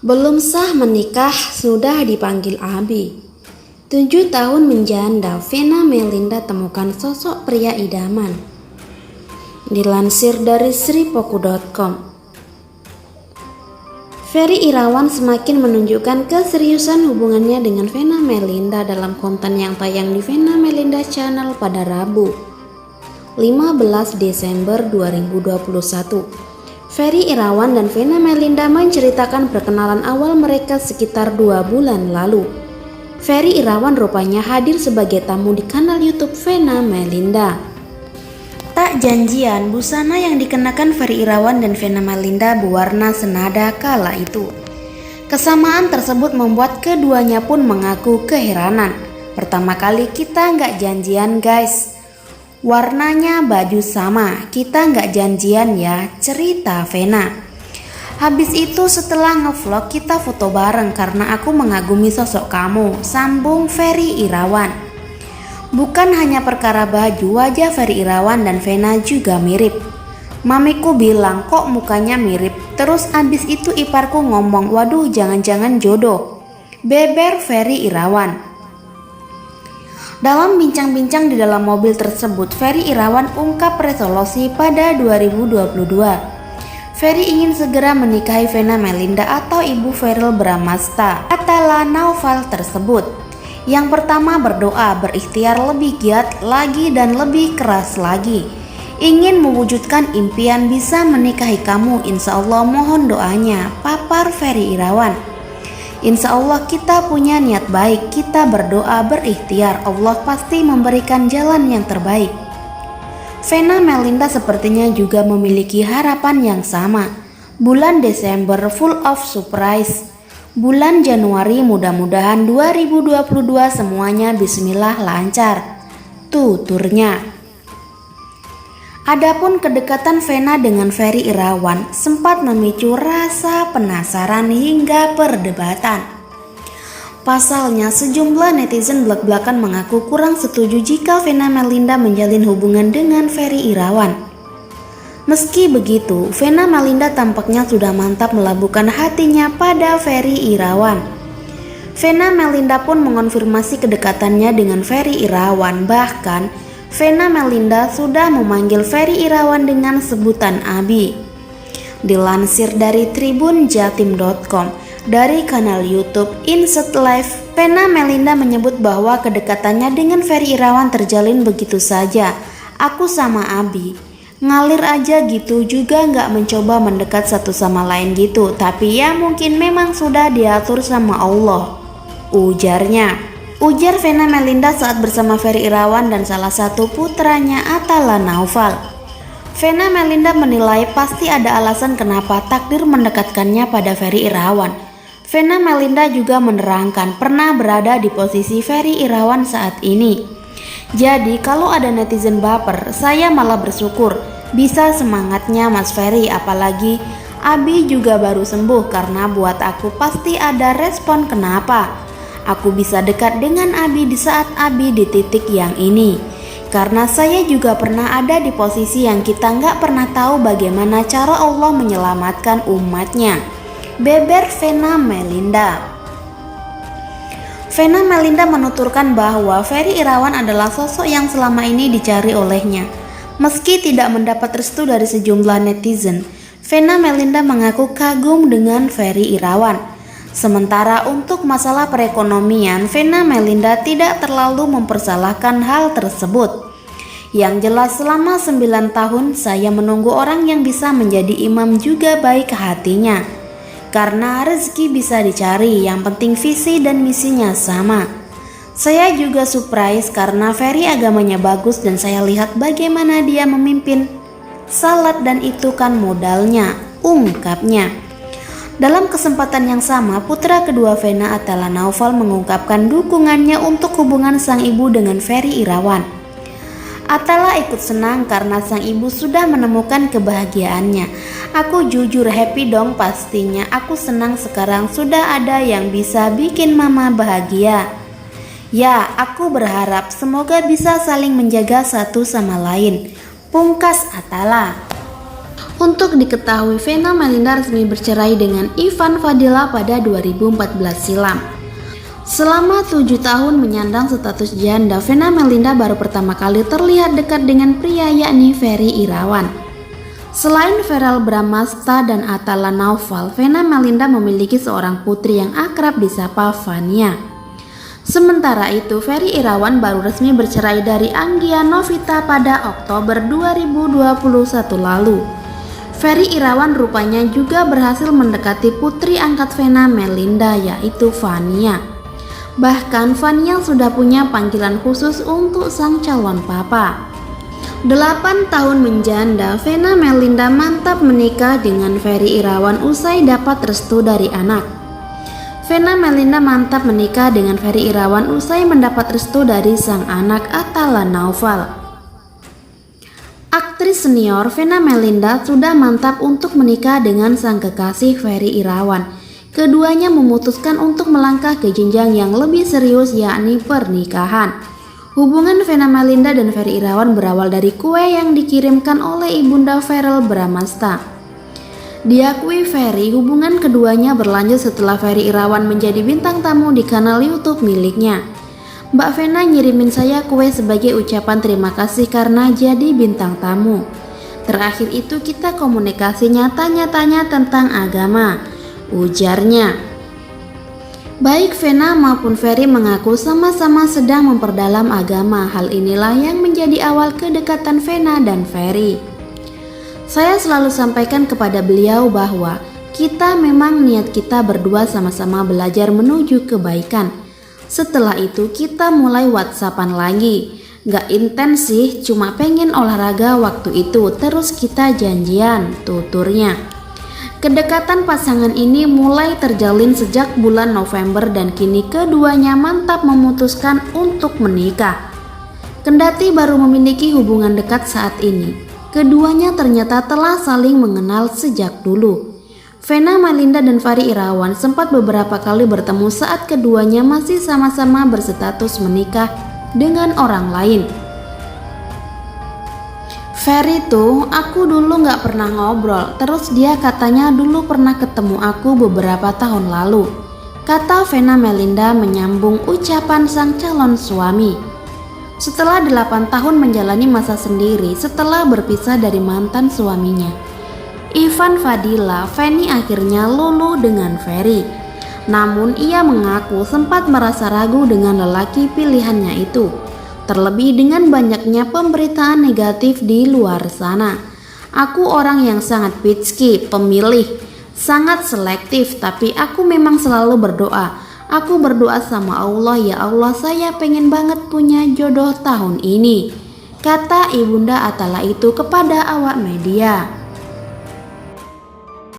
Belum sah menikah, sudah dipanggil Abi. 7 tahun menjanda, Vena Melinda temukan sosok pria idaman. Dilansir dari sripoku.com. Ferry Irawan semakin menunjukkan keseriusan hubungannya dengan Vena Melinda dalam konten yang tayang di Vena Melinda Channel pada Rabu, 15 Desember 2021. Ferry Irawan dan Vena Melinda menceritakan perkenalan awal mereka sekitar 2 bulan lalu. Ferry Irawan rupanya hadir sebagai tamu di kanal YouTube Vena Melinda. Tak janjian, busana yang dikenakan Ferry Irawan dan Vena Melinda berwarna senada kala itu. Kesamaan tersebut membuat keduanya pun mengaku keheranan. Pertama kali kita nggak janjian guys. Warnanya baju sama, kita nggak janjian ya, cerita Vena. Habis itu setelah ngevlog kita foto bareng karena aku mengagumi sosok kamu, sambung Ferry Irawan. Bukan hanya perkara baju, wajah Ferry Irawan dan Vena juga mirip. Mamiku bilang kok mukanya mirip, terus abis itu iparku ngomong waduh jangan-jangan jodoh. Beber Ferry Irawan. Dalam bincang-bincang di dalam mobil tersebut, Ferry Irawan ungkap resolusi pada 2022. Ferry ingin segera menikahi Vena Melinda atau Ibu Verrel Bramasta Atala Naufal tersebut. Yang pertama berdoa, berikhtiar lebih giat lagi dan lebih keras lagi. Ingin mewujudkan impian bisa menikahi kamu, insya Allah mohon doanya, papar Ferry Irawan. Insya Allah kita punya niat baik, kita berdoa berikhtiar, Allah pasti memberikan jalan yang terbaik. Vena Melinda sepertinya juga memiliki harapan yang sama. Bulan Desember full of surprise. Bulan Januari mudah-mudahan 2022 semuanya bismillah lancar. Tuturnya. Adapun kedekatan Vena dengan Ferry Irawan sempat memicu rasa penasaran hingga perdebatan. Pasalnya sejumlah netizen blak-blakan mengaku kurang setuju jika Vena Melinda menjalin hubungan dengan Ferry Irawan. Meski begitu, Vena Melinda tampaknya sudah mantap melabuhkan hatinya pada Ferry Irawan. Vena Melinda pun mengonfirmasi kedekatannya dengan Ferry Irawan, bahkan Vena Melinda sudah memanggil Ferry Irawan dengan sebutan Abi. Dilansir dari tribunjatim.com, dari kanal YouTube Inset Live, Vena Melinda menyebut bahwa kedekatannya dengan Ferry Irawan terjalin begitu saja. Aku sama Abi, ngalir aja gitu, juga nggak mencoba mendekat satu sama lain gitu. Tapi ya mungkin memang sudah diatur sama Allah, ujarnya. Ujar Vena Melinda saat bersama Ferry Irawan dan salah satu putranya Atala Naufal. Vena Melinda menilai pasti ada alasan kenapa takdir mendekatkannya pada Ferry Irawan. Vena Melinda juga menerangkan pernah berada di posisi Ferry Irawan saat ini. Jadi kalau ada netizen baper, saya malah bersyukur bisa semangatnya Mas Ferry, apalagi Abi juga baru sembuh karena buat aku pasti ada respon kenapa aku bisa dekat dengan Abi di saat Abi di titik yang ini. Karena saya juga pernah ada di posisi yang kita nggak pernah tahu bagaimana cara Allah menyelamatkan umatnya. Beber Vena Melinda. Vena Melinda menuturkan bahwa Ferry Irawan adalah sosok yang selama ini dicari olehnya. Meski tidak mendapat restu dari sejumlah netizen, Vena Melinda mengaku kagum dengan Ferry Irawan. Sementara untuk masalah perekonomian, Vena Melinda tidak terlalu mempersalahkan hal tersebut. Yang jelas selama 9 tahun saya menunggu orang yang bisa menjadi imam juga baik hatinya. Karena rezeki bisa dicari, yang penting visi dan misinya sama. Saya juga surprise karena Ferry agamanya bagus dan saya lihat bagaimana dia memimpin salat dan itu kan modalnya, ungkapnya. Dalam kesempatan yang sama, putra kedua Vena Atala Naufal mengungkapkan dukungannya untuk hubungan sang ibu dengan Ferry Irawan. Atala ikut senang karena sang ibu sudah menemukan kebahagiaannya. Aku jujur happy dong pastinya, aku senang sekarang sudah ada yang bisa bikin mama bahagia. Ya, aku berharap semoga bisa saling menjaga satu sama lain, pungkas Atala. Untuk diketahui, Vena Melinda resmi bercerai dengan Ivan Fadila pada 2014 silam. Selama 7 tahun menyandang status janda, Vena Melinda baru pertama kali terlihat dekat dengan pria yakni Ferry Irawan. Selain Verrell Bramasta dan Atala Naufal, Vena Melinda memiliki seorang putri yang akrab disapa Vania. Sementara itu, Ferry Irawan baru resmi bercerai dari Anggia Novita pada Oktober 2021 lalu. Ferry Irawan rupanya juga berhasil mendekati putri angkat Vena Melinda yaitu Vania. Bahkan Vania sudah punya panggilan khusus untuk sang calon papa. 8 tahun menjanda, Vena Melinda mantap menikah dengan Ferry Irawan usai dapat restu dari anak. Vena Melinda mantap menikah dengan Ferry Irawan usai mendapat restu dari sang anak Atala Naufal. Aktris senior Vena Melinda sudah mantap untuk menikah dengan sang kekasih Ferry Irawan. Keduanya memutuskan untuk melangkah ke jenjang yang lebih serius yakni pernikahan. Hubungan Vena Melinda dan Ferry Irawan berawal dari kue yang dikirimkan oleh ibunda Verrell Bramasta. Diakui Ferry, hubungan keduanya berlanjut setelah Ferry Irawan menjadi bintang tamu di kanal YouTube miliknya. Mbak Vena ngirimin saya kue sebagai ucapan terima kasih karena jadi bintang tamu. Terakhir itu kita komunikasinya tanya-tanya tentang agama, ujarnya. Baik Vena maupun Ferry mengaku sama-sama sedang memperdalam agama. Hal inilah yang menjadi awal kedekatan Vena dan Ferry. Saya selalu sampaikan kepada beliau bahwa kita memang niat kita berdua sama-sama belajar menuju kebaikan. Setelah itu kita mulai WhatsAppan lagi. Gak intens sih, cuma pengen olahraga waktu itu, terus kita janjian, tuturnya. Kedekatan pasangan ini mulai terjalin sejak bulan November dan kini keduanya mantap memutuskan untuk menikah. Kendati baru memiliki hubungan dekat saat ini, keduanya ternyata telah saling mengenal sejak dulu. Vena Melinda dan Ferry Irawan sempat beberapa kali bertemu saat keduanya masih sama-sama berstatus menikah dengan orang lain. Ferry tuh, aku dulu gak pernah ngobrol, terus dia katanya dulu pernah ketemu aku beberapa tahun lalu, kata Vena Melinda menyambung ucapan sang calon suami. Setelah 8 tahun menjalani masa sendiri setelah berpisah dari mantan suaminya, Ivan Fadila, Feni akhirnya luluh dengan Ferry. Namun ia mengaku sempat merasa ragu dengan lelaki pilihannya itu. Terlebih dengan banyaknya pemberitaan negatif di luar sana. Aku orang yang sangat picky, pemilih, sangat selektif, tapi aku memang selalu berdoa. Aku berdoa sama Allah, ya Allah saya pengen banget punya jodoh tahun ini, kata ibunda Atala itu kepada awak media.